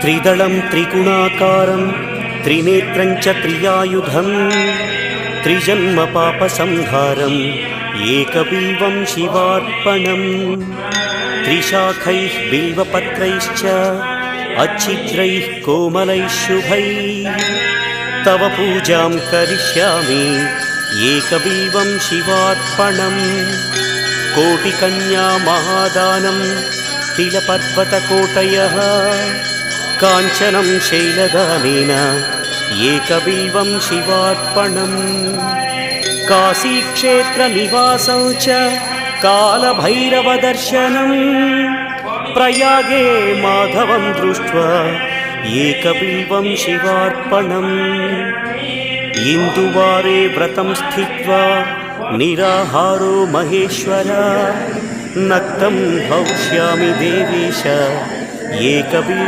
त्रिदलं त्रिगुणाकारं त्रिनेत्रं च त्रियायुधं त्रिजन्म पापसंहारम् एकबिल्वं शिवार्पणं त्रिशाखैः बिल्वपत्रैश्च अच्छिद्रैः कोमलैः शुभैः तव पूजां करिष्यामि एकबिल्वं शिवार्पणम् कोटिकन्या महादानं तिलपर्वतकोटयः काञ्चनं शैलदानेन एकबिल्वं शिवार्पणम् काशीक्षेत्रनिवासं च कालभैरवदर्शनं प्रयागे माधवं दृष्ट्वा एकबिल्वं शिवार्पणम् इन्दुवारे व्रतं स्थित्वा निराहारो महेश्वर नक्तं भविष्यामि देवेश एकबिल्वं